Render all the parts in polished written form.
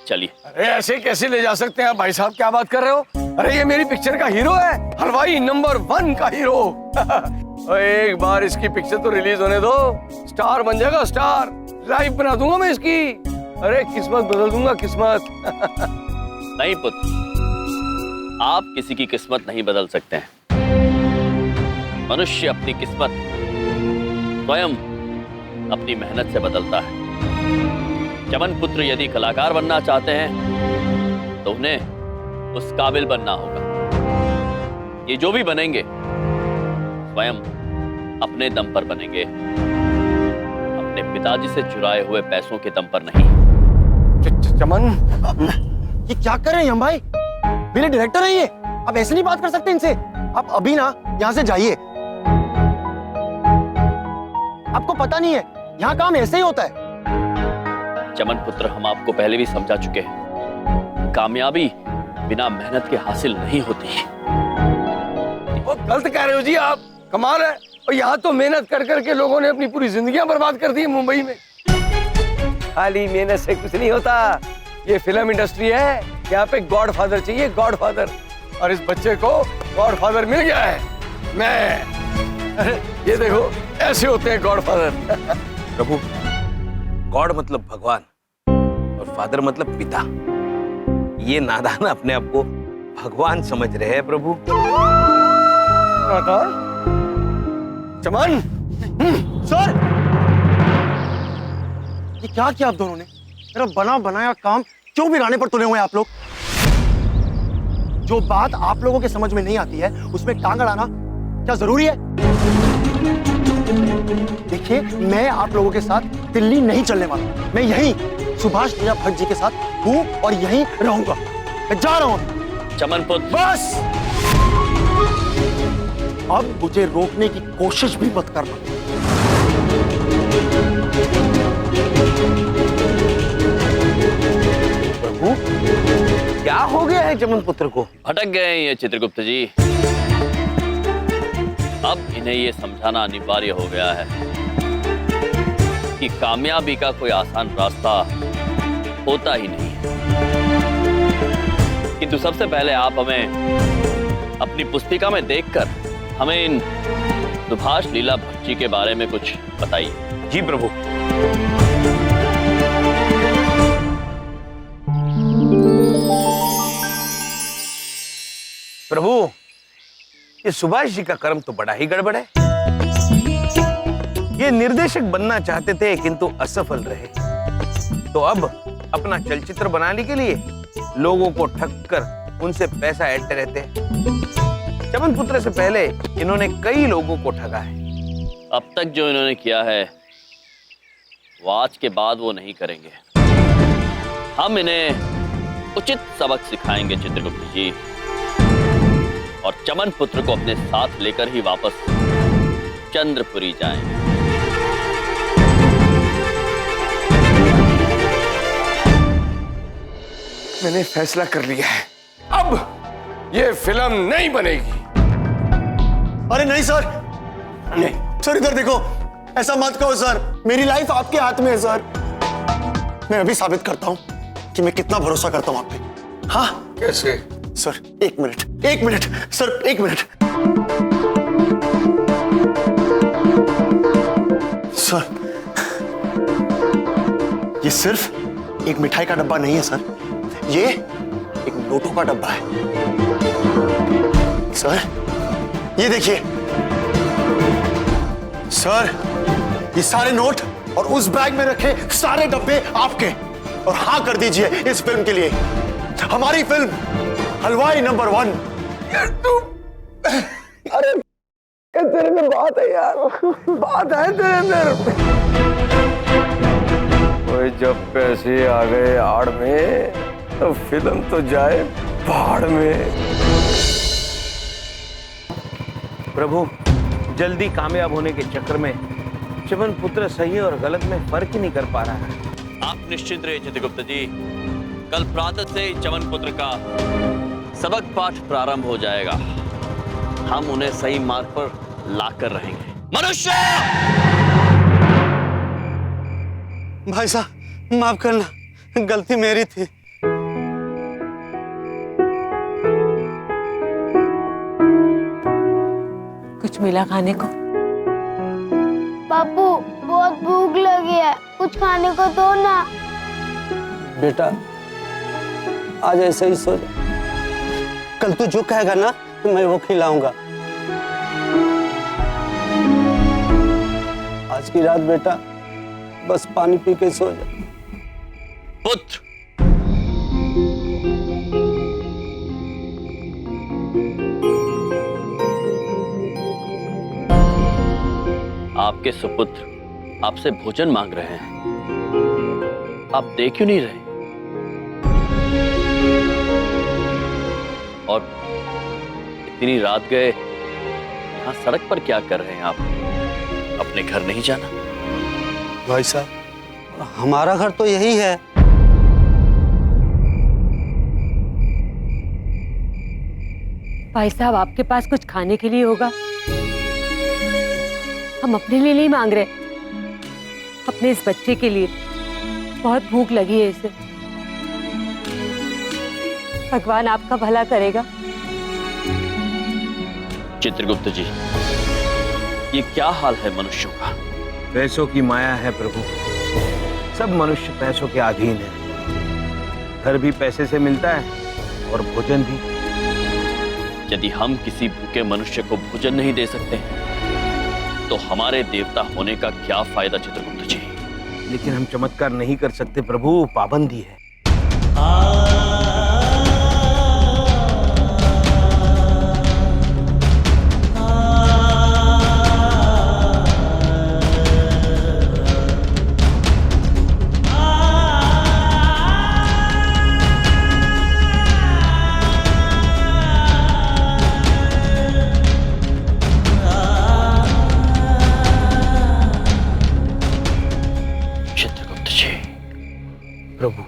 चलिए। अरे ऐसे कैसे ले जा सकते हैं आप भाई साहब, क्या बात कर रहे हो? अरे ये मेरी पिक्चर का हीरो है, हलवाई नंबर 1 का हीरो। एक बार इसकी पिक्चर तो रिलीज होने दो, स्टार बन जाएगा स्टार। लाइफ बना दूंगा मैं इसकी। अरे किस्मत बदल दूंगा, किस्मत। नहीं पुत्र, आप किसी की किस्मत नहीं बदल सकते हैं। मनुष्य अपनी किस्मत स्वयं अपनी मेहनत से बदलता है। चमन पुत्र यदि कलाकार बनना चाहते हैं तो उन्हें उस काबिल बनना होगा। ये जो भी बनेंगे स्वयं अपने दम पर बनेंगे, अपने पिताजी से चुराए हुए पैसों के दम पर नहीं। चमन, ये क्या कर रहे हैं हम भाई? मेरे डायरेक्टर हैं ये, आप ऐसे नहीं बात कर सकते इनसे। आप अभी ना यहाँ से जाइए। आपको पता नहीं है यहाँ काम ऐसे ही होता है। चमन पुत्र, हम आपको पहले भी समझा चुके हैं, कामयाबी बिना मेहनत के हासिल नहीं होती। वो गलत कह रहे हो जी आप, कमाल है। और यहाँ तो मेहनत कर करके लोगों ने अपनी पूरी जिंदगियां बर्बाद कर दी है मुंबई में। खाली मेहनत से कुछ नहीं होता। ये फिल्म इंडस्ट्री है, यहाँ पे गॉडफादर चाहिए, गॉडफादर। और इस बच्चे को गॉडफादर मिल गया है, मैं। अरे ये देखो, ऐसे होते हैं गॉडफादर। प्रभु, गॉड मतलब भगवान और फादर मतलब पिता। ये नादान अपने आप को भगवान समझ रहे हैं प्रभु। चमन, सर, ये क्या किया आप दोनों ने? मेरा बना बनाया काम क्यों बिगाड़ने पर तुले हुए हैं आप लोग? जो बात आप लोगों के समझ में नहीं आती है उसमें टांग अड़ाना क्या जरूरी है? देखिए, मैं आप लोगों के साथ दिल्ली नहीं चलने वाला। मैं यहीं सुभाष लीला भट्ट जी के साथ हूं और यहीं रहूंगा। मैं जा रहा हूं। चमन पुत्र, बस अब मुझे रोकने की कोशिश भी मत करना। प्रभु, क्या हो गया है चमन पुत्र को? भटक गए हैं ये चित्रगुप्त जी। अब इन्हें ये समझाना अनिवार्य हो गया है कि कामयाबी का कोई आसान रास्ता होता ही नहीं है। किंतु सबसे पहले आप हमें अपनी पुस्तिका में देखकर हमें इन सुभाष लीला भट्ट जी के बारे में कुछ बताइए। जी प्रभु। प्रभु, ये सुभाष जी का कर्म तो बड़ा ही गड़बड़ है। ये निर्देशक बनना चाहते थे किंतु असफल रहे, तो अब अपना चलचित्र बनाने के लिए लोगों को ठग कर उनसे पैसा ऐंठते रहते हैं। चमन पुत्र से पहले इन्होंने कई लोगों को ठगा है। अब तक जो इन्होंने किया है वो आज के बाद वो नहीं करेंगे। हम इन्हें उचित सबक सिखाएंगे चित्रगुप्त जी, और चमन पुत्र को अपने साथ लेकर ही वापस चंद्रपुरी जाएंगे। मैंने फैसला कर लिया है, अब ये फिल्म नहीं बनेगी। अरे नहीं सर, नहीं सर इधर देखो, ऐसा मत कहो सर। मेरी लाइफ आपके हाथ में है सर। मैं अभी साबित करता हूं कि मैं कितना भरोसा करता हूं आप पे। हाँ कैसे? सर, एक मिनट सर, एक मिनट। सर, ये सिर्फ एक मिठाई का डब्बा नहीं है सर, ये एक नोटों का डब्बा है। सर, ये देखिए सर, ये सारे नोट और उस बैग में रखे सारे डब्बे आपके। और हाँ कर दीजिए इस फिल्म के लिए, हमारी फिल्म हलवाई नंबर 1। यार तू, अरे तेरे में बात है यार, बात है तेरे अंदर। ओए, जब पैसे आ गए आड़ में तो फिल्म तो जाए भाड़ में। प्रभु, जल्दी कामयाब होने के चक्कर में चमन पुत्र सही और गलत में फर्क ही नहीं कर पा रहा है। आप निश्चित रहिए चित्रगुप्त जी, कल प्रातः से चमन पुत्र का सबक पाठ प्रारंभ हो जाएगा। हम उन्हें सही मार्ग पर लाकर रहेंगे। मनुष्य! भाई साहब, माफ करना, गलती मेरी थी। कुछ मिला खाने को? पापू बहुत भूख लगी है, कुछ खाने को दो ना। बेटा आज ऐसे ही सो जा, कल तू जो कहेगा ना तो मैं वो खिलाऊंगा। आज की रात बेटा बस पानी पी के सो जा। पुत्र, आपके सुपुत्र आपसे भोजन मांग रहे हैं, आप दे क्यों नहीं रहे? और इतनी रात गए यहाँ सड़क पर क्या कर रहे हैं आप? अपने घर नहीं जाना? भाई साहब हमारा घर तो यही है। भाई साहब आपके पास कुछ खाने के लिए होगा? हम अपने लिए नहीं मांग रहे, अपने इस बच्चे के लिए। बहुत भूख लगी है इसे। भगवान आपका भला करेगा। चित्रगुप्त जी, ये क्या हाल है मनुष्यों का? पैसों की माया है प्रभु, सब मनुष्य पैसों के अधीन है। घर भी पैसे से मिलता है और भोजन भी। यदि हम किसी भूखे मनुष्य को भोजन नहीं दे सकते तो हमारे देवता होने का क्या फायदा चित्रगुप्त जी? लेकिन हम चमत्कार नहीं कर सकते प्रभु, पाबंदी है। प्रभु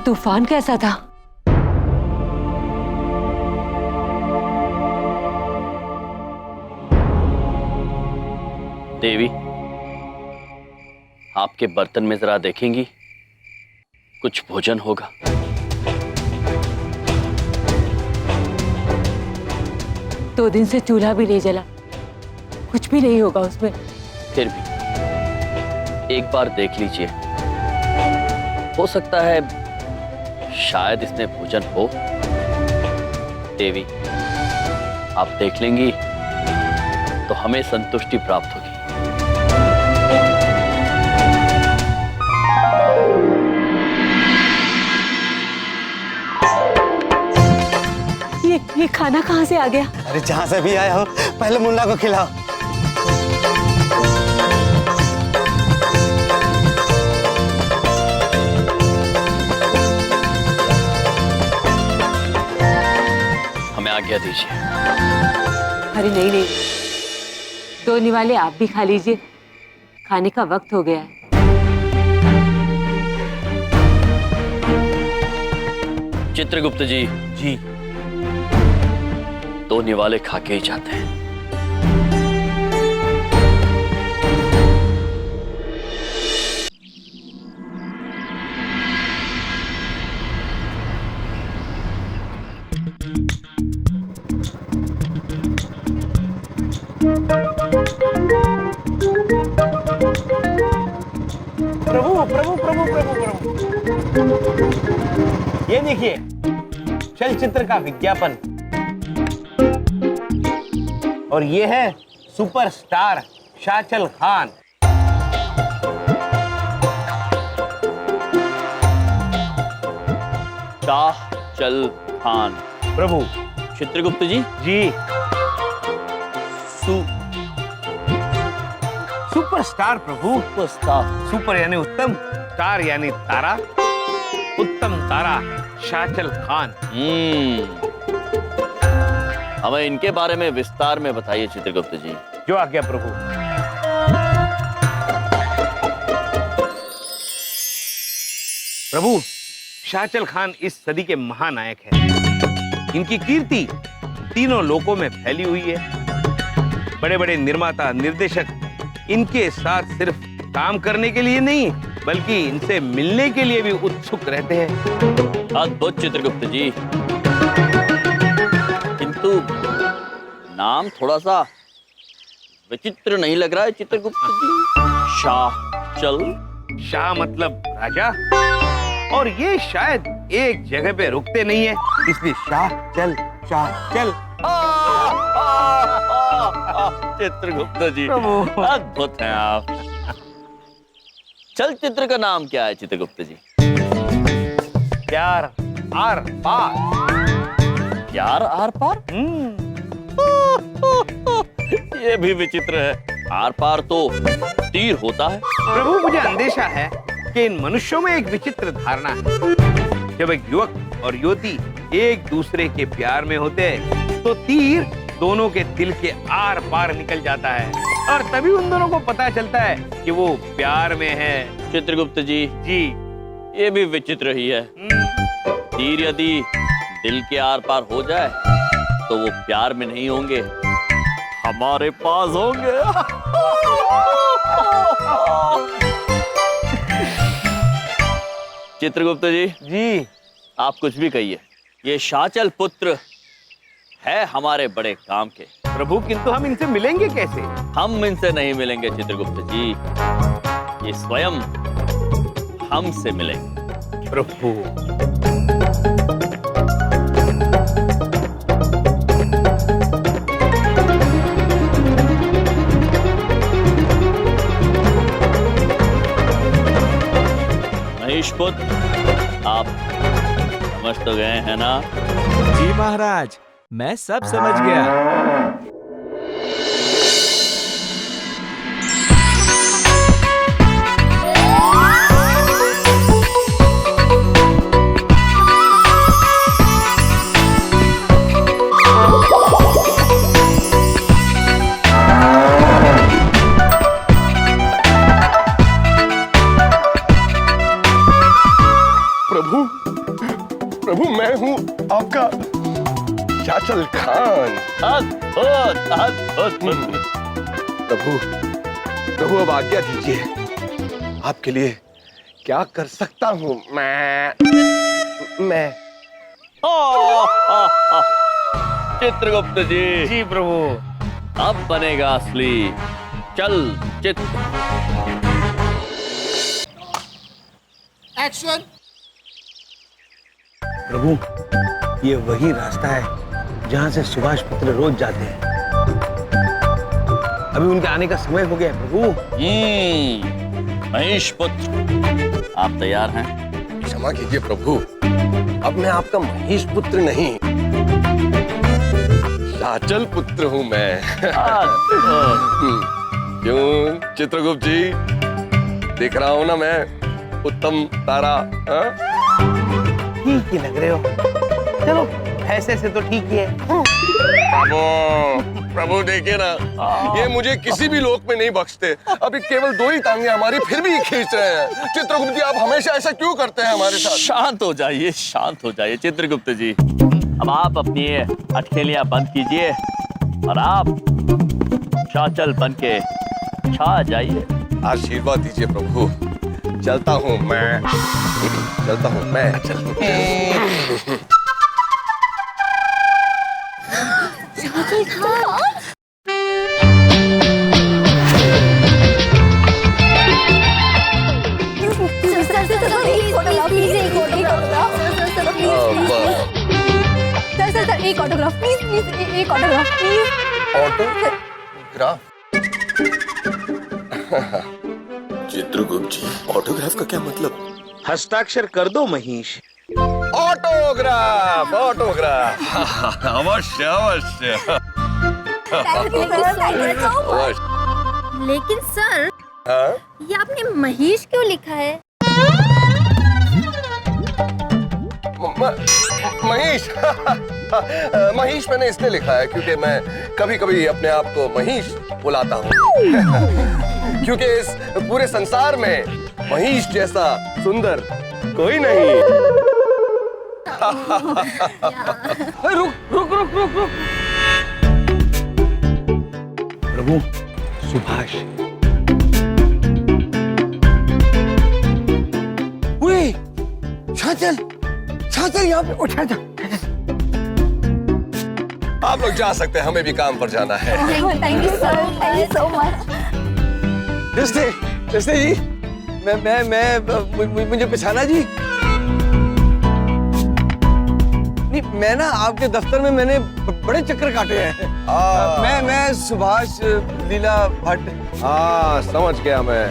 तूफान कैसा था? देवी, आपके बर्तन में जरा देखेंगी, कुछ भोजन होगा? दो दिन से चूल्हा भी नहीं जला, कुछ भी नहीं होगा उसमें। फिर भी एक बार देख लीजिए, हो सकता है शायद इसमें भोजन हो। देवी, आप देख लेंगी तो हमें संतुष्टि प्राप्त होगी। ये खाना कहाँ से आ गया? अरे जहां से भी आया हो पहले मुन्ना को खिलाओ। हमें आज्ञा दीजिए। अरे नहीं नहीं, दो निवाले आप भी खा लीजिए, खाने का वक्त हो गया है। चित्रगुप्त जी, जी दो निवाले खा के ही जाते हैं। प्रभु प्रभु प्रभु प्रभु, ये देखिए चलचित्र का विज्ञापन, और ये है सुपरस्टार शाचल खान। शाहचल खान। प्रभु चित्रगुप्त जी, जी, सुपरस्टार प्रभु। सुपरस्टार। सुपर यानी उत्तम, स्टार यानी तारा, उत्तम तारा शाचल खान। हमें इनके बारे में विस्तार में बताइए चित्रगुप्त जी। जो आज्ञा प्रभु। प्रभु, शाचल खान इस सदी के महानायक हैं। इनकी कीर्ति तीनों लोकों में फैली हुई है। बड़े बड़े निर्माता, निर्देशक इनके साथ सिर्फ काम करने के लिए नहीं, बल्कि इनसे मिलने के लिए भी उत्सुक रहते हैं। अद्भुत चित्रगुप्त जी, किंतु नाम थोड़ा सा विचित्र नहीं लग रहा है चित्रगुप्त जी? शाहचल। शाह मतलब राजा, और ये शायद एक जगह पे रुकते नहीं है, इसलिए शाह चल शाह चल। चित्रगुप्त जी, अद्भुत हैं आप। चलचित्र का नाम क्या है चित्रगुप्त जी? प्यार आर पार। प्यार आर पार? ये भी विचित्र है। आर पार तो तीर होता है। प्रभु, मुझे अंदेशा है कि इन मनुष्यों में एक विचित्र धारणा है। जब एक युवक और युवती एक दूसरे के प्यार में होते हैं, तो तीर दोनों के दिल के आर पार निकल जाता है, और तभी उन दोनों को पता चलता है कि वो प्यार में है। चित्रगुप्त जी, ये भी विचित्र ही है। तीर यदि दिल के आर पार हो जाए, तो वो प्यार में नहीं होंगे, हमारे पास होंगे। चित्रगुप्त जी, आप कुछ भी कहिए, ये शाचल पुत्र है हमारे बड़े काम के। प्रभु, किंतु हम इनसे मिलेंगे कैसे? हम इनसे नहीं मिलेंगे चित्रगुप्त जी, ये स्वयं हमसे मिलेंगे। प्रभु, महेशपुत्र, आप समझ तो गए हैं ना? जी महाराज, मैं सब समझ गया। प्रभु, मैं हूँ आपका शाचल खान। अद्भुत, अद्भुत पुत्र। प्रभु अब आज्ञा दीजिए, आपके लिए क्या कर सकता हूँ मैं? चित्रगुप्त जी, जी प्रभु। अब बनेगा असली चल चित्र। एक्शन। प्रभु, ये वही रास्ता है जहां से सुभाष पुत्र रोज जाते हैं। अभी उनके आने का समय हो गया है प्रभु। महेश पुत्र, आप तैयार हैं? क्षमा कीजिए प्रभु, अब मैं आपका महेश पुत्र नहीं, शाचल पुत्र हूँ मैं। क्यों चित्रगुप्त जी, दिख रहा हूँ ना मैं उत्तम तारा? ठीक ही लग रहे हो। चलो, ऐसे से तो ठीक ही है। प्रभु देखिए ना, ये मुझे किसी भी लोक में नहीं बख्शते। अभी केवल 2 ही टांगे हमारी, फिर भी ये खींच रहे हैं। चित्रगुप्त जी, आप हमेशा ऐसा क्यों करते हैं हमारे साथ? शांत हो जाइए, शांत हो जाइए चित्रगुप्त जी। अब आप अपनी अटखेलियां बंद कीजिए और आप शाचल बन के छा जाइए। आशीर्वाद दीजिए प्रभु। चलता हूँ मैं, चलता हूँ मैं। सर एक ऑटोग्राफ प्लीज प्लीज, एक autograph please. Autograph? Chitragupta ji, autograph का क्या मतलब? हस्ताक्षर कर दो महिष। Autograph, autograph. अवश्य अवश्य लेकिन सर, ये आपने महेश क्यों लिखा है? महेश महेश मैंने इसलिए लिखा है क्योंकि मैं कभी कभी अपने आप को महेश बुलाता हूँ। क्योंकि इस पूरे संसार में महेश जैसा सुंदर कोई नहीं। रुक रुक रुक रुक रुक। प्रभु, सुभाष। चल यहाँ पे उठा जा। आप लोग जा सकते हैं, हमें भी काम पर जाना है। Thank you sir, thank you so much. रिश्ते जी, मैं मुझे पहचाना जी? नहीं, मैं ना आपके दफ्तर में मैंने बड़े चक्कर काटे हैं। मैं सुभाष लीला भट्ट। हाँ, समझ गया मैं।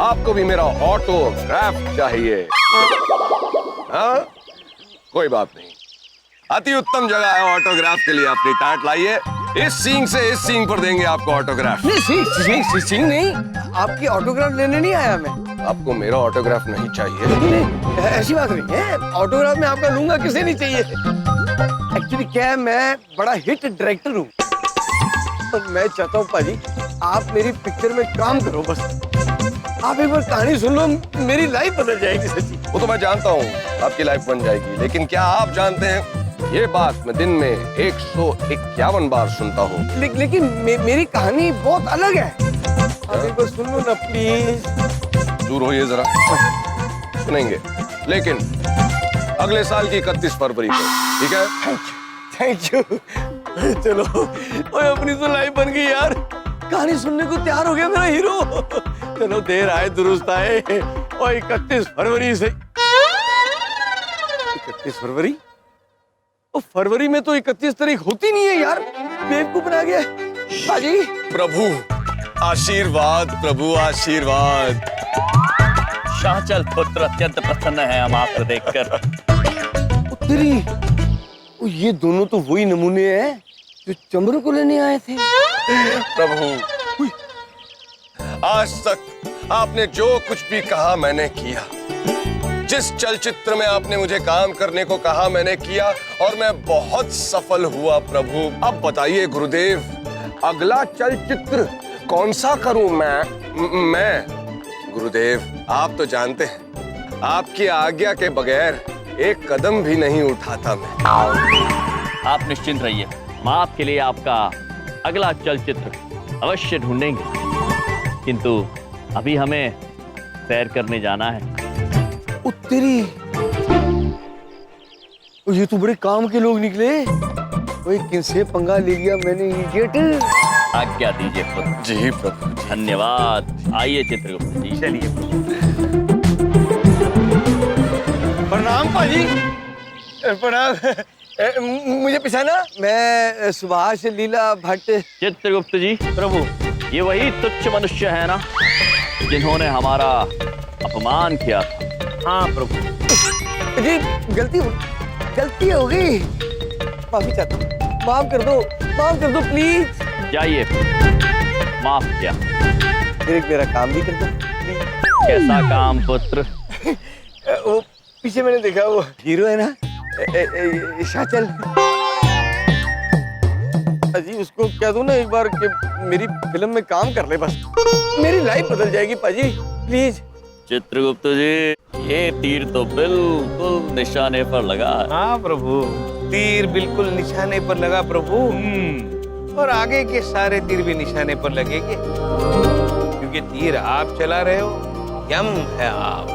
आपको भी मेरा ऑटोग्राफ चाहिए? हाँ, कोई बात नहीं। अति उत्तम जगह है ऑटोग्राफ के लिए। अपनी टाट लाइए, इस सींग से इस सींग पर देंगे आपको ऑटोग्राफ। नहीं, सींग नहीं, आपकी ऑटोग्राफ लेने नहीं आया मैं। आपको मेरा ऑटोग्राफ नहीं चाहिए? नहीं, ऐसी बात नहीं है। ऑटोग्राफ में आपका लूंगा, किसे नहीं चाहिए। एक्चुअली क्या है, मैं बड़ा हिट डायरेक्टर हूँ, तो मैं चाहता हूँ पाजी आप मेरी पिक्चर में काम करो। बस आप एक बार कहानी सुन लो, मेरी लाइफ बदल जाएगी सच्ची। वो तो मैं जानता हूँ आपकी लाइफ बन जाएगी, लेकिन क्या आप जानते हैं ये बात मैं दिन में 151 बार सुनता हूँ। लेकिन मेरी कहानी बहुत अलग है। आप एक बार सुन लो ना प्लीज। दूर होइए जरा, सुनेंगे, लेकिन अगले साल की 31 फरवरी को, ठीक है? Thank you. चलो, ओए अपनी तो लाइफ बन गई यार। कहानी सुनने को तैयार हो गया मेरा हीरो। चलो, देर आए दुरुस्त आए। और 31 फरवरी से 31 फरवरी? ओ, फरवरी में तो 31 तारीख होती नहीं है यार। बेवकूफ बना गया बाजी। प्रभु आशीर्वाद, प्रभु आशीर्वाद। शाहचल पुत्र अत्यंत प्रसन्न है हम आपको देखकर। तेरी, ये दोनों तो वही नमूने हैं जो चंद्र को लेने आए थे। प्रभु, आज तक आपने जो कुछ भी कहा मैंने किया। जिस चलचित्र में आपने मुझे काम करने को कहा मैंने किया, और मैं बहुत सफल हुआ प्रभु। अब बताइए गुरुदेव, अगला चलचित्र कौन सा करूं मैं? गुरुदेव, आप तो जानते हैं आपकी आज्ञा के बगैर एक कदम भी नहीं उठाता मैं। आप निश्चिंत रहिए, हम आपके लिए आपका अगला चलचित्र अवश्य ढूंढेंगे। किंतु अभी हमें सैर करने जाना है। उत्तरी, ये तो बड़े काम के लोग निकले। कोई किनसे पंगा ले लिया मैंने, इडियट। आज्ञा दीजिए पुत्र। जी प्रभु। धन्यवाद। आइए चित्रगुप्त जी, चलिए। प्रणाम पाजी। प्रणाम। मुझे पहचाना? मैं सुभाष लीला भट्ट। चित्रगुप्त जी, प्रभु ये वही तुच्छ मनुष्य है ना जिन्होंने हमारा अपमान किया था? हाँ प्रभु जी, गलती हो गई। माफी चाहता हूँ, माफ कर दो प्लीज। जाइए, माफ किया। फिर एक मेरा काम भी कर दो। कैसा काम पुत्र? वो पीछे मैंने देखा, वो हीरो है ना, शाचल जी, उसको कह दो ना एक बार कि मेरी फिल्म में काम कर ले, बस मेरी लाइफ बदल जाएगी पाजी, प्लीज। चित्रगुप्त जी, ये तीर तो बिल्कुल निशाने पर लगा है। हाँ प्रभु, तीर बिल्कुल निशाने पर लगा प्रभु। और आगे के सारे तीर भी निशाने पर लगेंगे, क्योंकि तीर आप चला रहे हो, यम है आप।